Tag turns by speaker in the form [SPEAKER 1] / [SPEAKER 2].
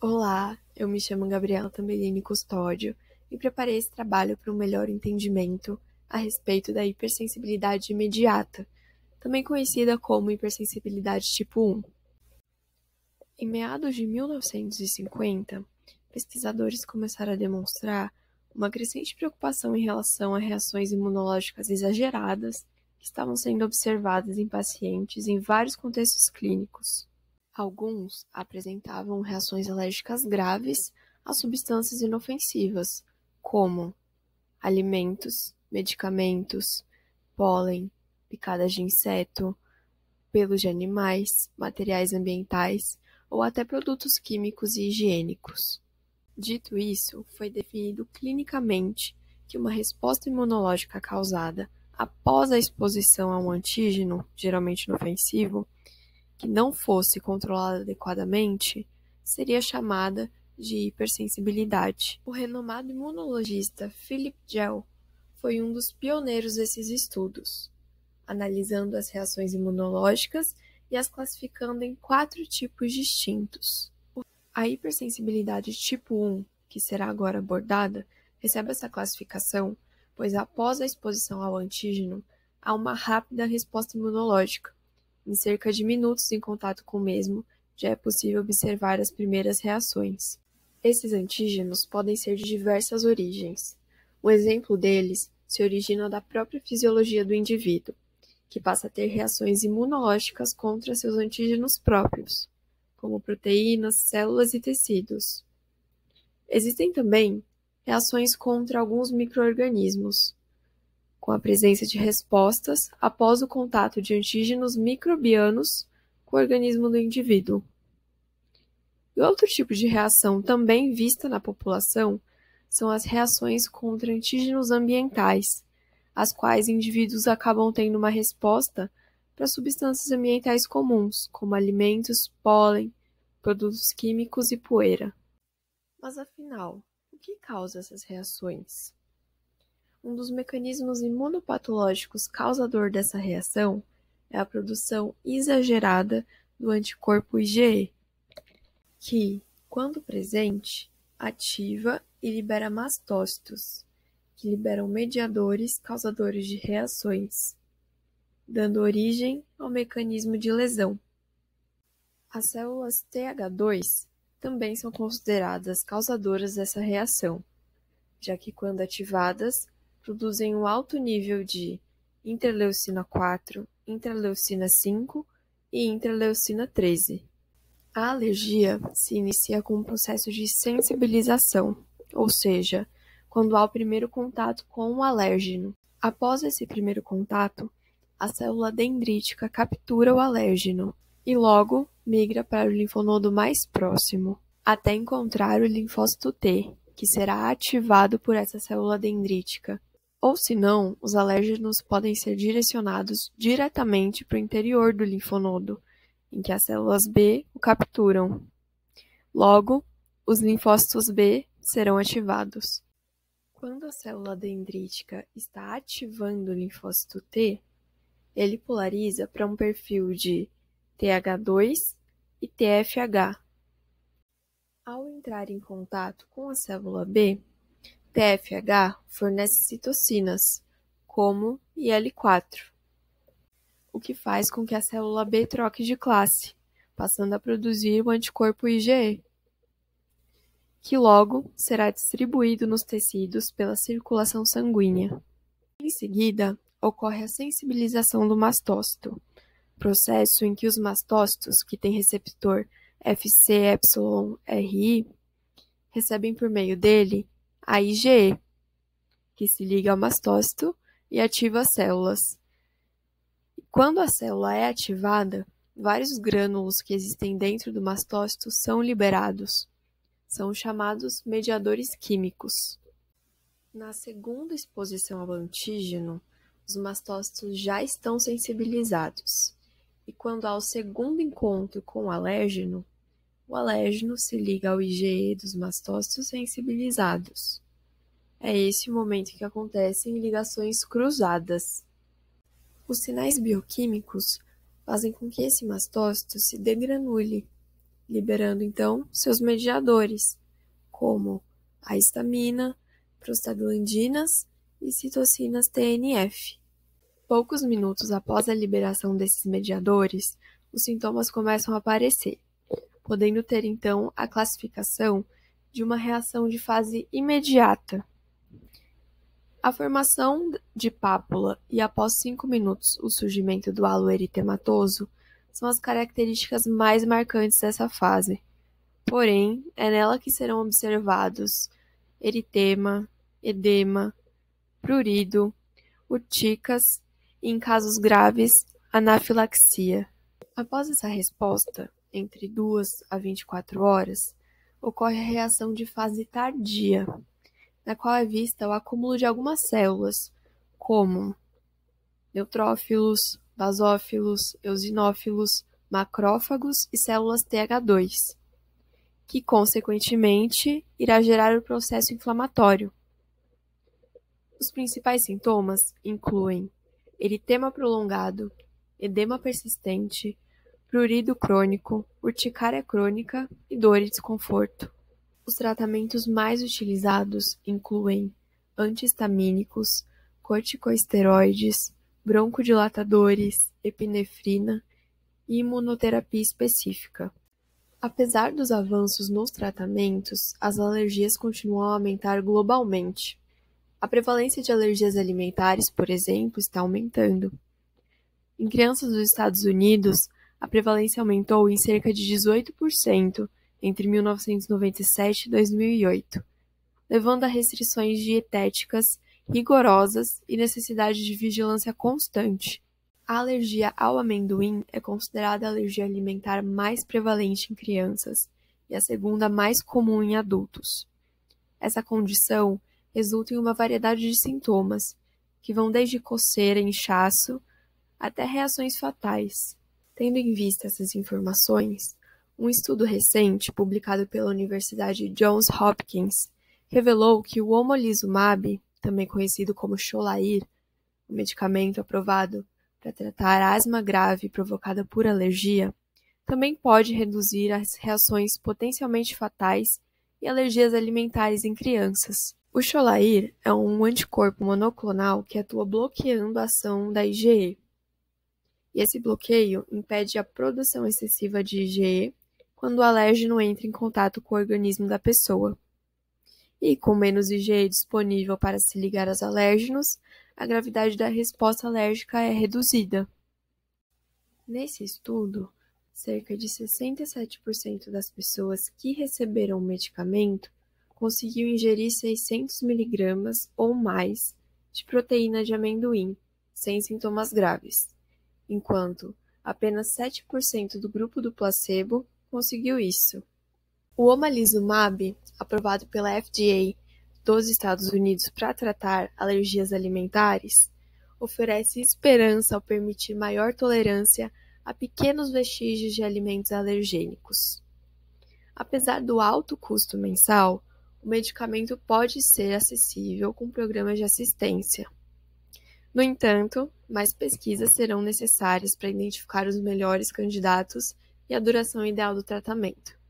[SPEAKER 1] Olá, eu me chamo Gabriela Tambellini Custódio e preparei esse trabalho para um melhor entendimento a respeito da hipersensibilidade imediata, também conhecida como hipersensibilidade tipo 1. Em meados de 1950, pesquisadores começaram a demonstrar uma crescente preocupação em relação a reações imunológicas exageradas que estavam sendo observadas em pacientes em vários contextos clínicos. Alguns apresentavam reações alérgicas graves a substâncias inofensivas, como alimentos, medicamentos, pólen, picadas de inseto, pelos de animais, materiais ambientais ou até produtos químicos e higiênicos. Dito isso, foi definido clinicamente que uma resposta imunológica causada após a exposição a um antígeno, geralmente inofensivo, que não fosse controlada adequadamente, seria chamada de hipersensibilidade. O renomado imunologista Philip Gell foi um dos pioneiros desses estudos, analisando as reações imunológicas e as classificando em 4 tipos distintos. A hipersensibilidade tipo 1, que será agora abordada, recebe essa classificação, pois após a exposição ao antígeno, há uma rápida resposta imunológica. Em cerca de minutos em contato com o mesmo, já é possível observar as primeiras reações. Esses antígenos podem ser de diversas origens. Um exemplo deles se origina da própria fisiologia do indivíduo, que passa a ter reações imunológicas contra seus antígenos próprios, como proteínas, células e tecidos. Existem também reações contra alguns micro-organismos, com a presença de respostas após o contato de antígenos microbianos com o organismo do indivíduo. E outro tipo de reação também vista na população são as reações contra antígenos ambientais, as quais indivíduos acabam tendo uma resposta para substâncias ambientais comuns, como alimentos, pólen, produtos químicos e poeira. Mas afinal, o que causa essas reações? Um dos mecanismos imunopatológicos causador dessa reação é a produção exagerada do anticorpo IgE, que, quando presente, ativa e libera mastócitos, que liberam mediadores causadores de reações, dando origem ao mecanismo de lesão. As células TH2 também são consideradas causadoras dessa reação, já que, quando ativadas, produzem um alto nível de interleucina 4, interleucina 5 e interleucina 13. A alergia se inicia com um processo de sensibilização, ou seja, quando há o primeiro contato com o alérgeno. Após esse primeiro contato, a célula dendrítica captura o alérgeno e logo migra para o linfonodo mais próximo, até encontrar o linfócito T, que será ativado por essa célula dendrítica. Ou senão, os alérgenos podem ser direcionados diretamente para o interior do linfonodo, em que as células B o capturam. Logo, os linfócitos B serão ativados. Quando a célula dendrítica está ativando o linfócito T, ele polariza para um perfil de TH2 e TFH. Ao entrar em contato com a célula B, TFH fornece citocinas, como IL-4, o que faz com que a célula B troque de classe, passando a produzir o anticorpo IgE, que logo será distribuído nos tecidos pela circulação sanguínea. Em seguida, ocorre a sensibilização do mastócito, processo em que os mastócitos, que têm receptor FcεRI, recebem por meio dele a IgE, que se liga ao mastócito e ativa as células. Quando a célula é ativada, vários grânulos que existem dentro do mastócito são liberados. São chamados mediadores químicos. Na segunda exposição ao antígeno, os mastócitos já estão sensibilizados. E quando há o segundo encontro com o alérgeno se liga ao IgE dos mastócitos sensibilizados. É esse o momento que acontecem ligações cruzadas. Os sinais bioquímicos fazem com que esse mastócito se degranule, liberando então seus mediadores, como a histamina, prostaglandinas e citocinas TNF. Poucos minutos após a liberação desses mediadores, os sintomas começam a aparecer, podendo ter então a classificação de uma reação de fase imediata. A formação de pápula e após 5 minutos o surgimento do halo eritematoso são as características mais marcantes dessa fase. Porém, é nela que serão observados eritema, edema, prurido, urticas e, em casos graves, anafilaxia. Após essa resposta, entre 2 a 24 horas, ocorre a reação de fase tardia, na qual é vista o acúmulo de algumas células, como neutrófilos, basófilos, eosinófilos, macrófagos e células TH2, que, consequentemente, irá gerar o processo inflamatório. Os principais sintomas incluem eritema prolongado, edema persistente, prurido crônico, urticária crônica e dor e desconforto. Os tratamentos mais utilizados incluem antihistamínicos, corticosteroides, broncodilatadores, epinefrina e imunoterapia específica. Apesar dos avanços nos tratamentos, as alergias continuam a aumentar globalmente. A prevalência de alergias alimentares, por exemplo, está aumentando. Em crianças dos Estados Unidos, a prevalência aumentou em cerca de 18% entre 1997 e 2008, levando a restrições dietéticas rigorosas e necessidade de vigilância constante. A alergia ao amendoim é considerada a alergia alimentar mais prevalente em crianças e a segunda mais comum em adultos. Essa condição resulta em uma variedade de sintomas, que vão desde coceira e inchaço até reações fatais. Tendo em vista essas informações, um estudo recente, publicado pela Universidade Johns Hopkins, revelou que o omalizumab, também conhecido como Xolair, um medicamento aprovado para tratar asma grave provocada por alergia, também pode reduzir as reações potencialmente fatais e alergias alimentares em crianças. O Xolair é um anticorpo monoclonal que atua bloqueando a ação da IgE. E esse bloqueio impede a produção excessiva de IgE quando o alérgeno entra em contato com o organismo da pessoa. E com menos IgE disponível para se ligar aos alérgenos, a gravidade da resposta alérgica é reduzida. Nesse estudo, cerca de 67% das pessoas que receberam o medicamento conseguiu ingerir 600 mg ou mais de proteína de amendoim, sem sintomas graves, enquanto apenas 7% do grupo do placebo conseguiu isso. O omalizumab, aprovado pela FDA dos Estados Unidos para tratar alergias alimentares, oferece esperança ao permitir maior tolerância a pequenos vestígios de alimentos alergênicos. Apesar do alto custo mensal, o medicamento pode ser acessível com programas de assistência. No entanto, mais pesquisas serão necessárias para identificar os melhores candidatos e a duração ideal do tratamento.